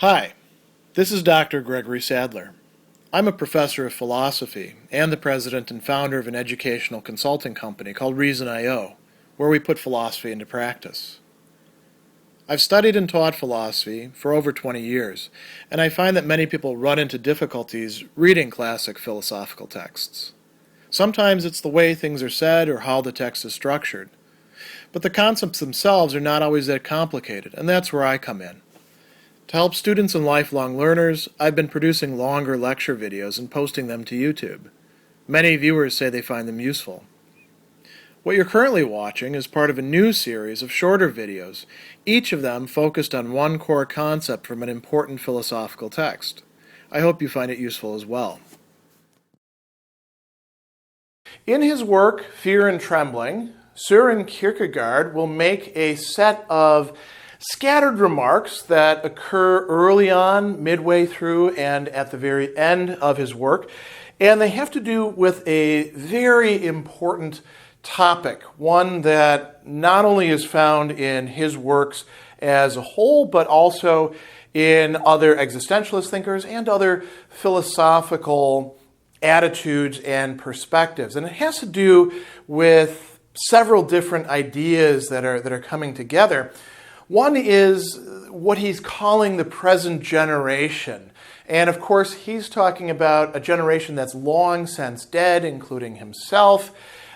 Hi, this is Dr. Gregory Sadler. I'm a professor of philosophy and the president and founder of an educational consulting company called Reason.io, where we put philosophy into practice. I've studied and taught philosophy for over 20 years, and I find that many people run into difficulties reading classic philosophical texts. Sometimes it's the way things are said or how the text is structured. But the concepts themselves are not always that complicated, and that's where I come in. To help students and lifelong learners, I've been producing longer lecture videos and posting them to YouTube. Many viewers say they find them useful. What you're currently watching is part of a new series of shorter videos, each of them focused on one core concept from an important philosophical text. I hope you find it useful as well. In his work, Fear and Trembling, Søren Kierkegaard will make a set of scattered remarks that occur early on, midway through, and at the very end of his work. And they have to do with a very important topic, one that not only is found in his works as a whole, but also in other existentialist thinkers and other philosophical attitudes and perspectives. And it has to do with several different ideas that are coming together. One is what he's calling the present generation. And of course, he's talking about a generation that's long since dead, including himself.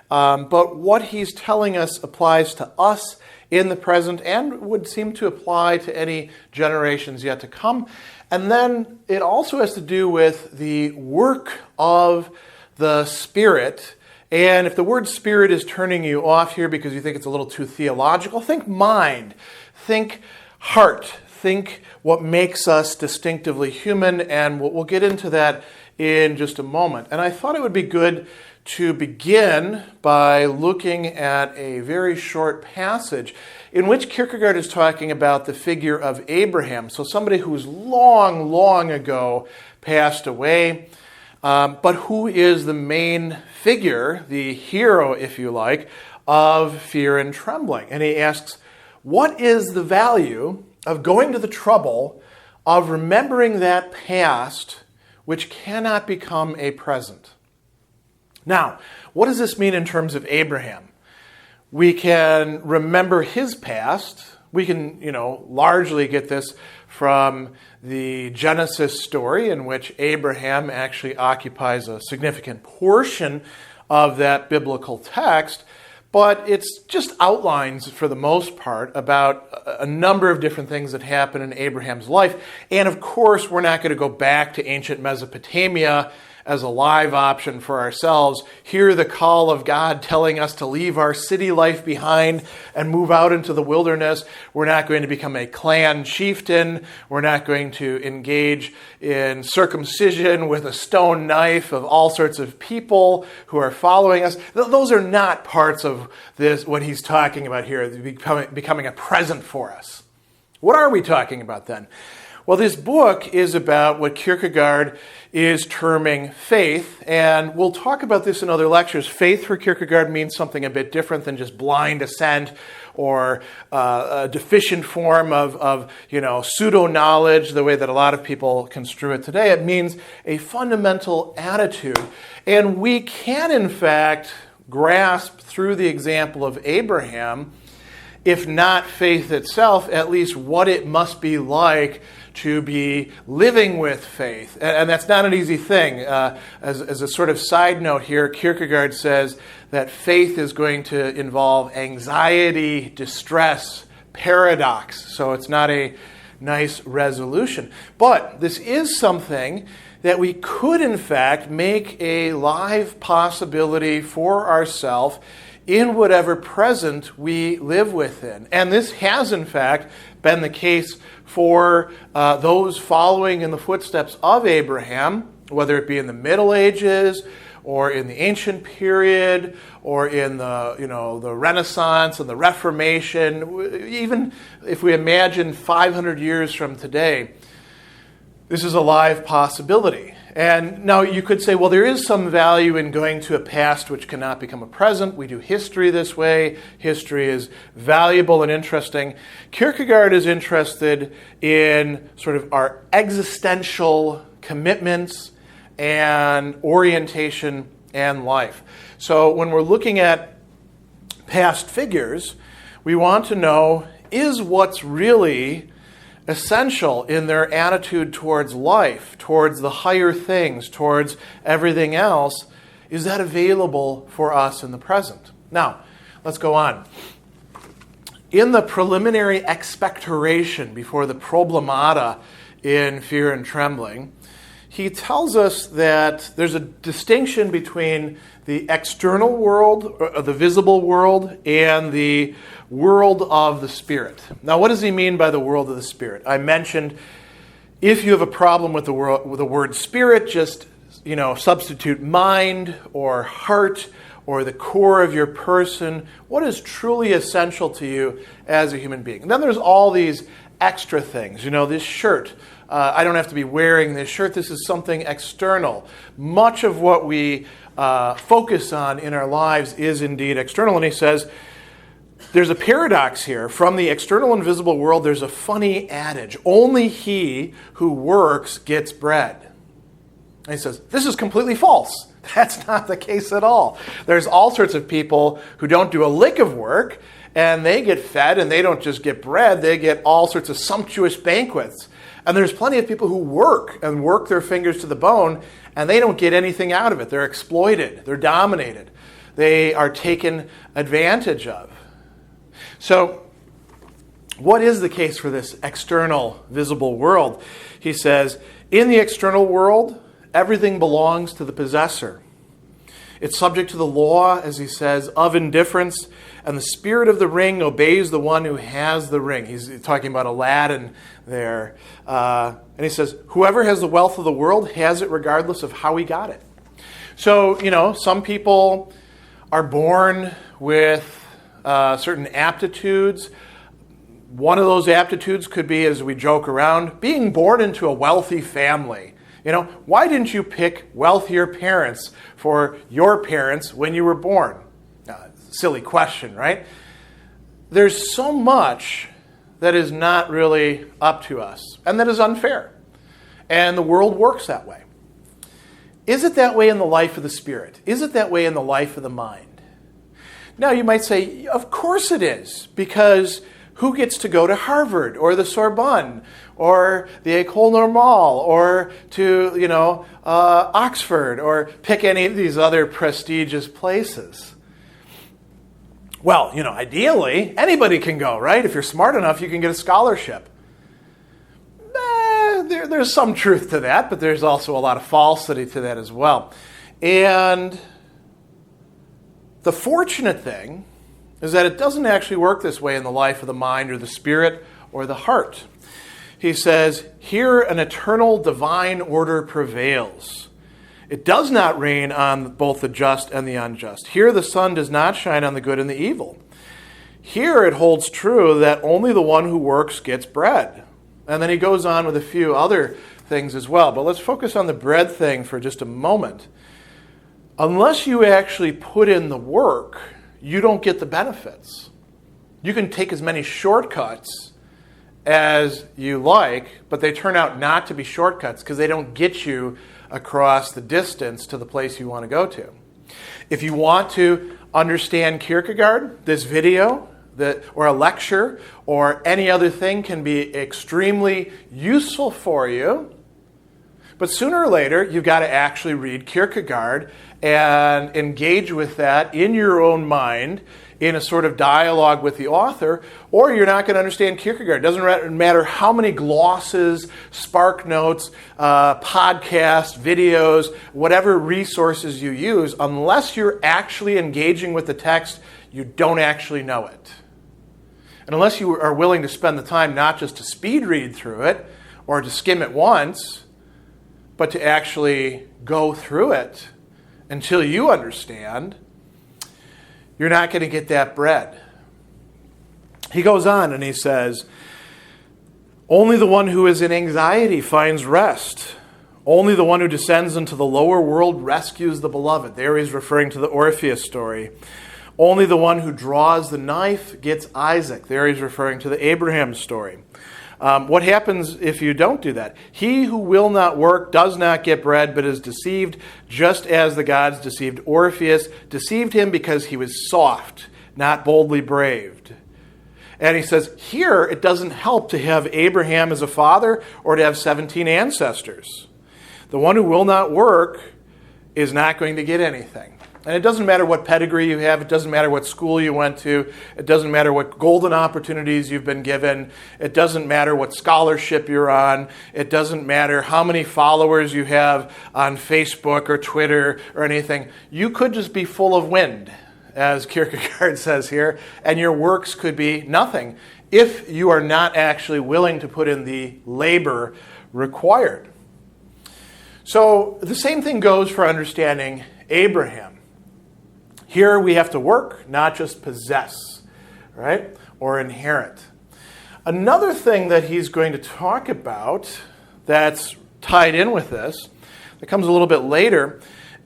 But what he's telling us applies to us in the present and would seem to apply to any generations yet to come. And then it also has to do with the work of the Spirit. And if the word spirit is turning you off here because you think it's a little too theological, think mind. Think heart. Think what makes us distinctively human, and we'll get into that in just a moment. And I thought it would be good to begin by looking at a very short passage in which Kierkegaard is talking about the figure of Abraham, so somebody who's long, long ago passed away, but who is the main figure, the hero, if you like, of Fear and Trembling. And he asks, what is the value of going to the trouble of remembering that past which cannot become a present? Now, what does this mean in terms of Abraham? We can remember his past. We can, largely get this from the Genesis story in which Abraham actually occupies a significant portion of that biblical text. But it's just outlines, for the most part, about a number of different things that happen in Abraham's life. And of course, we're not going to go back to ancient Mesopotamia as a live option for ourselves, hear the call of God telling us to leave our city life behind and move out into the wilderness. We're not going to become a clan chieftain. We're not going to engage in circumcision with a stone knife of all sorts of people who are following us. Those are not parts of this, what he's talking about here, becoming a present for us. What are we talking about then? Well, this book is about what Kierkegaard is terming faith, and we'll talk about this in other lectures. Faith for Kierkegaard means something a bit different than just blind assent or a deficient form of pseudo-knowledge, the way that a lot of people construe it today. It means a fundamental attitude. And we can, in fact, grasp through the example of Abraham, if not faith itself, at least what it must be like to be living with faith. And that's not an easy thing. As a sort of side note here, Kierkegaard says that faith is going to involve anxiety, distress, paradox. So it's not a nice resolution. But this is something that we could, in fact, make a live possibility for ourselves in whatever present we live within. And this has, in fact, been the case for those following in the footsteps of Abraham, whether it be in the Middle Ages or in the ancient period or in the Renaissance and the Reformation. Even if we imagine 500 years from today, This is a live possibility. And now you could say, well, there is some value in going to a past which cannot become a present. We do history this way. History is valuable and interesting. Kierkegaard is interested in sort of our existential commitments and orientation and life. So when we're looking at past figures, we want to know, is what's really essential in their attitude towards life, towards the higher things, towards everything else, is that available for us in the present? Now, let's go on. In the preliminary expectoration before the problemata in Fear and Trembling, he tells us that there's a distinction between the external world, or the visible world, and the world of the spirit. Now, what does he mean by the world of the spirit? I mentioned if you have a problem with the word spirit, just substitute mind or heart or the core of your person. What is truly essential to you as a human being? And then there's all these extra things. This shirt. I don't have to be wearing this shirt. This is something external. Much of what we focus on in our lives is indeed external. And he says, there's a paradox here. From the external and visible world, there's a funny adage. Only he who works gets bread. And he says, this is completely false. That's not the case at all. There's all sorts of people who don't do a lick of work, and they get fed, and they don't just get bread. They get all sorts of sumptuous banquets. And there's plenty of people who work their fingers to the bone, and they don't get anything out of it. They're exploited. They're dominated. They are taken advantage of. So, what is the case for this external, visible world? He says, in the external world, everything belongs to the possessor. It's subject to the law, as he says, of indifference, and the spirit of the ring obeys the one who has the ring. He's talking about Aladdin there. And he says, whoever has the wealth of the world has it regardless of how he got it. So, some people are born with certain aptitudes. One of those aptitudes could be, as we joke around, being born into a wealthy family. Why didn't you pick wealthier parents for your parents when you were born? Silly question, right? There's so much that is not really up to us, and that is unfair. And the world works that way. Is it that way in the life of the spirit? Is it that way in the life of the mind? Now, you might say, of course it is, because who gets to go to Harvard or the Sorbonne or the École Normale or to, Oxford or pick any of these other prestigious places? Well, ideally, anybody can go, right? If you're smart enough, you can get a scholarship. There's some truth to that, but there's also a lot of falsity to that as well. And the fortunate thing is that it doesn't actually work this way in the life of the mind or the spirit or the heart. He says, here an eternal divine order prevails. It does not rain on both the just and the unjust. Here the sun does not shine on the good and the evil. Here it holds true that only the one who works gets bread. And then he goes on with a few other things as well. But let's focus on the bread thing for just a moment. Unless you actually put in the work, you don't get the benefits. You can take as many shortcuts as you like, but they turn out not to be shortcuts because they don't get you across the distance to the place you want to go to. If you want to understand Kierkegaard, this video or a lecture or any other thing can be extremely useful for you. But sooner or later, you've got to actually read Kierkegaard and engage with that in your own mind in a sort of dialogue with the author, or you're not going to understand Kierkegaard. It doesn't matter how many glosses, spark notes, podcasts, videos, whatever resources you use, unless you're actually engaging with the text, you don't actually know it. And unless you are willing to spend the time not just to speed read through it or to skim it once, but to actually go through it until you understand, you're not going to get that bread. He goes on and he says, Only the one who is in anxiety finds rest. Only the one who descends into the lower world rescues the beloved. There he's referring to the Orpheus story. Only the one who draws the knife gets Isaac. There he's referring to the Abraham story. What happens if you don't do that? He who will not work does not get bread, but is deceived, just as the gods deceived Orpheus, deceived him because he was soft, not boldly braved. And he says, here it doesn't help to have Abraham as a father or to have 17 ancestors. The one who will not work is not going to get anything. And it doesn't matter what pedigree you have. It doesn't matter what school you went to. It doesn't matter what golden opportunities you've been given. It doesn't matter what scholarship you're on. It doesn't matter how many followers you have on Facebook or Twitter or anything. You could just be full of wind, as Kierkegaard says here, and your works could be nothing if you are not actually willing to put in the labor required. So the same thing goes for understanding Abraham. Here we have to work, not just possess, right? Or inherit. Another thing that he's going to talk about that's tied in with this, that comes a little bit later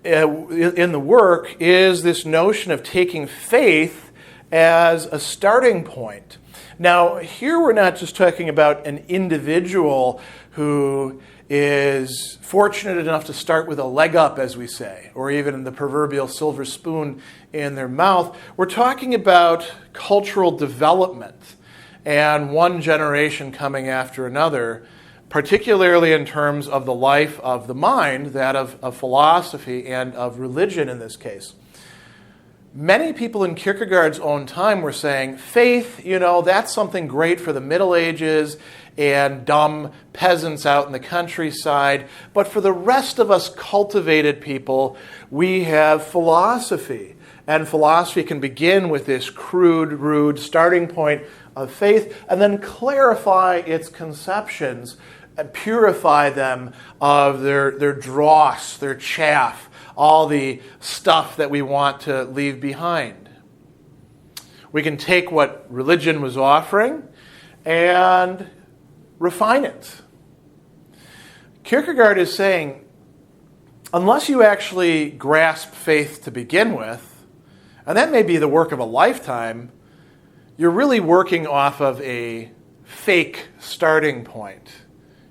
in the work, is this notion of taking faith as a starting point. Now, here we're not just talking about an individual who is fortunate enough to start with a leg up, as we say, or even the proverbial silver spoon in their mouth. We're talking about cultural development and one generation coming after another, particularly in terms of the life of the mind, that of philosophy and of religion in this case. Many people in Kierkegaard's own time were saying, faith, that's something great for the Middle Ages and dumb peasants out in the countryside. But for the rest of us cultivated people, we have philosophy. And philosophy can begin with this crude, rude starting point of faith and then clarify its conceptions and purify them of their dross, their chaff, all the stuff that we want to leave behind. We can take what religion was offering and refine it. Kierkegaard is saying, unless you actually grasp faith to begin with, and that may be the work of a lifetime, you're really working off of a fake starting point.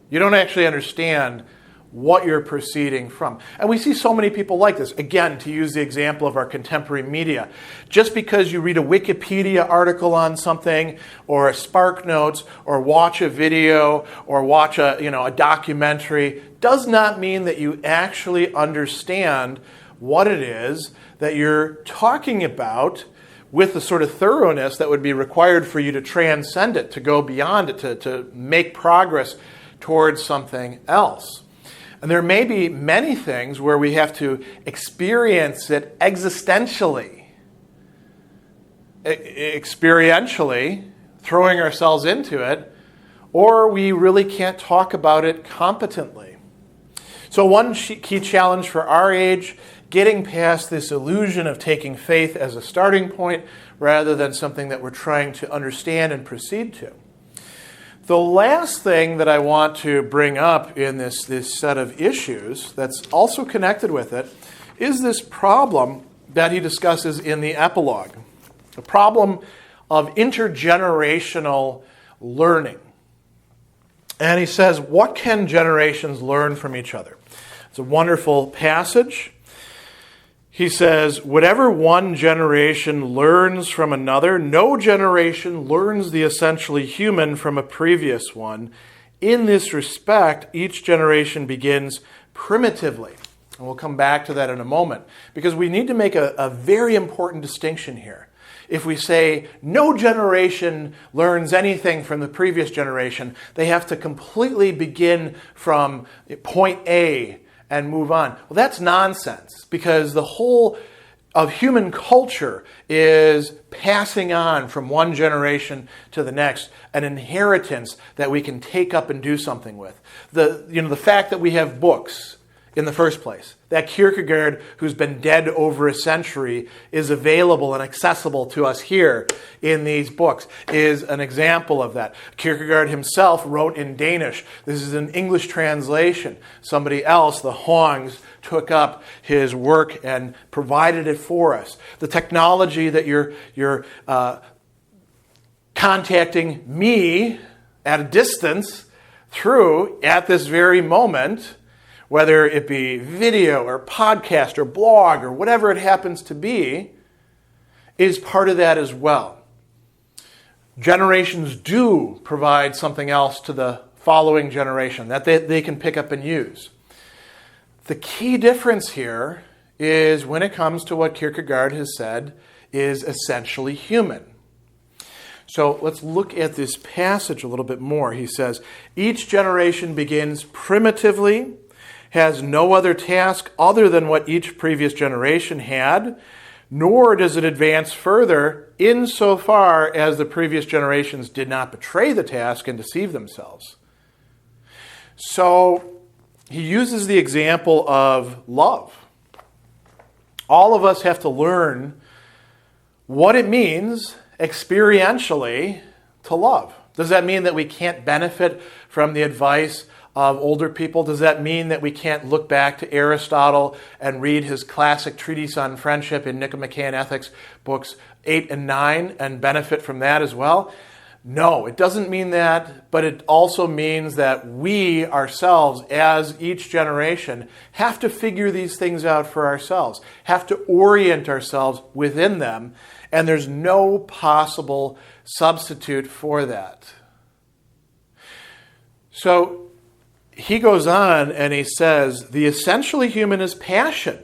You don't actually understand what you're proceeding from. And we see so many people like this. Again, to use the example of our contemporary media, just because you read a Wikipedia article on something or a Spark Notes or watch a video or watch a documentary does not mean that you actually understand what it is that you're talking about with the sort of thoroughness that would be required for you to transcend it, to go beyond it, to make progress towards something else. And there may be many things where we have to experience it existentially, throwing ourselves into it, or we really can't talk about it competently. So one key challenge for our age, getting past this illusion of taking faith as a starting point rather than something that we're trying to understand and proceed to. The last thing that I want to bring up in this set of issues that's also connected with it is this problem that he discusses in the epilogue, the problem of intergenerational learning. And he says, what can generations learn from each other? It's a wonderful passage. He says, whatever one generation learns from another, no generation learns the essentially human from a previous one. In this respect, each generation begins primitively. And we'll come back to that in a moment, because we need to make a very important distinction here. If we say no generation learns anything from the previous generation, they have to completely begin from point A and move on. Well, that's nonsense, because the whole of human culture is passing on from one generation to the next, an inheritance that we can take up and do something with. The fact that we have books in the first place. That Kierkegaard, who's been dead over a century, is available and accessible to us here in these books, is an example of that. Kierkegaard himself wrote in Danish. This is an English translation. Somebody else, the Hongs, took up his work and provided it for us. The technology that you're contacting me at a distance through at this very moment, whether it be video or podcast or blog or whatever it happens to be, is part of that as well. Generations do provide something else to the following generation that they can pick up and use. The key difference here is when it comes to what Kierkegaard has said is essentially human. So let's look at this passage a little bit more. He says, each generation begins primitively, has no other task other than what each previous generation had, nor does it advance further insofar as the previous generations did not betray the task and deceive themselves. So he uses the example of love. All of us have to learn what it means experientially to love. Does that mean that we can't benefit from the advice of older people? Does that mean that we can't look back to Aristotle and read his classic treatise on friendship in Nicomachean Ethics, books 8 and 9, and benefit from that as well? No, it doesn't mean that, but it also means that we ourselves, as each generation, have to figure these things out for ourselves, have to orient ourselves within them, and there's no possible substitute for that. So he goes on and he says, the essentially human is passion.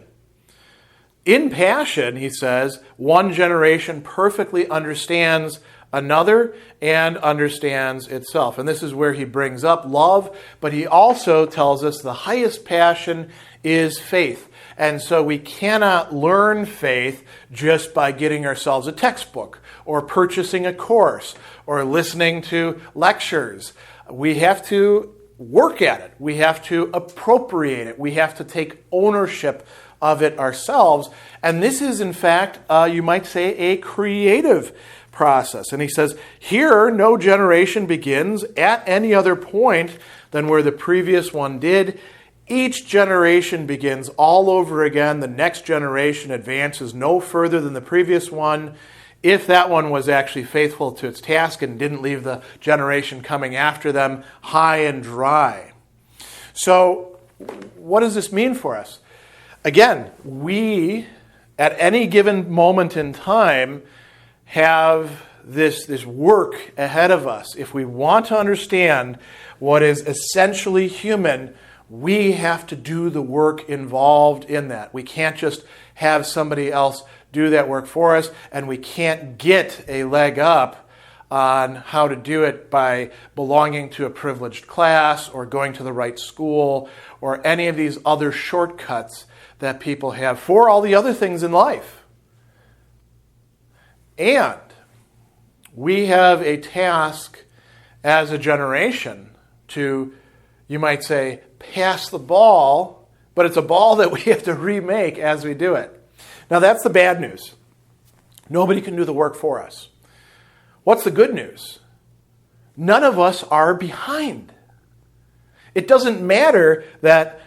In passion, he says, one generation perfectly understands another and understands itself. And this is where he brings up love, but he also tells us the highest passion is faith. And so we cannot learn faith just by getting ourselves a textbook or purchasing a course or listening to lectures. We have to work at it. We have to appropriate it. We have to take ownership of it ourselves. And this is, in fact, you might say, a creative process. And he says, here, no generation begins at any other point than where the previous one did. Each generation begins all over again. The next generation advances no further than the previous one, if that one was actually faithful to its task and didn't leave the generation coming after them high and dry. So, what does this mean for us? Again, we, at any given moment in time, have this work ahead of us. If we want to understand what is essentially human, we have to do the work involved in that. We can't just have somebody else do that work for us, and we can't get a leg up on how to do it by belonging to a privileged class or going to the right school or any of these other shortcuts that people have for all the other things in life. And we have a task as a generation to, you might say, pass the ball, but it's a ball that we have to remake as we do it. Now that's the bad news. Nobody can do the work for us. What's the good news? None of us are behind. It doesn't matter that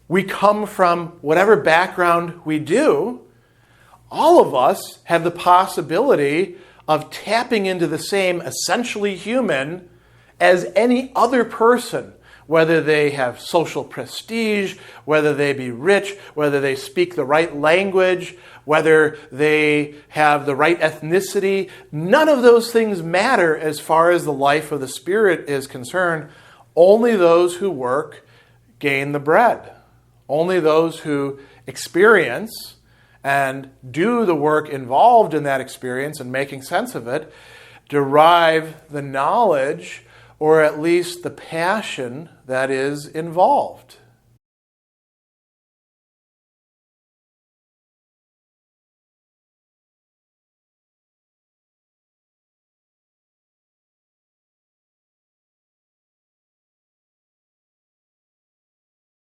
we come from whatever background we do. All of us have the possibility of tapping into the same essentially human as any other person, whether they have social prestige, whether they be rich, whether they speak the right language, whether they have the right ethnicity. None of those things matter as far as the life of the Spirit is concerned. Only those who work gain the bread. Only those who experience and do the work involved in that experience and making sense of it derive the knowledge or at least the passion that is involved.